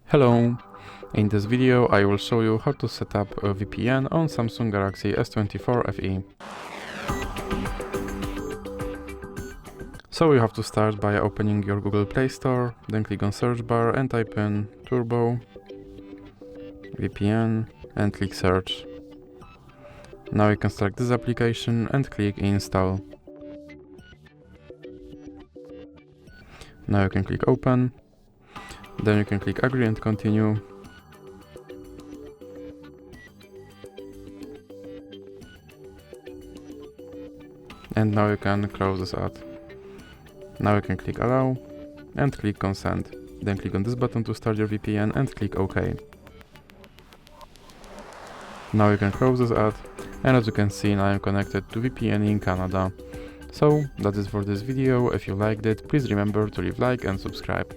Hello! In this video I will show you how to set up a VPN on Samsung Galaxy S24 FE. So you have to start by opening your Google Play Store, then click on search bar and type in Turbo VPN and click search. Now you can select this application and click install. Now you can click open. Then you can click agree and continue. And now you can close this ad. Now you can click allow and click consent. Then click on this button to start your VPN and click OK. Now you can close this ad, and as you can see, now I'm connected to VPN in Canada. So that is for this video. If you liked it, please remember to leave like and subscribe.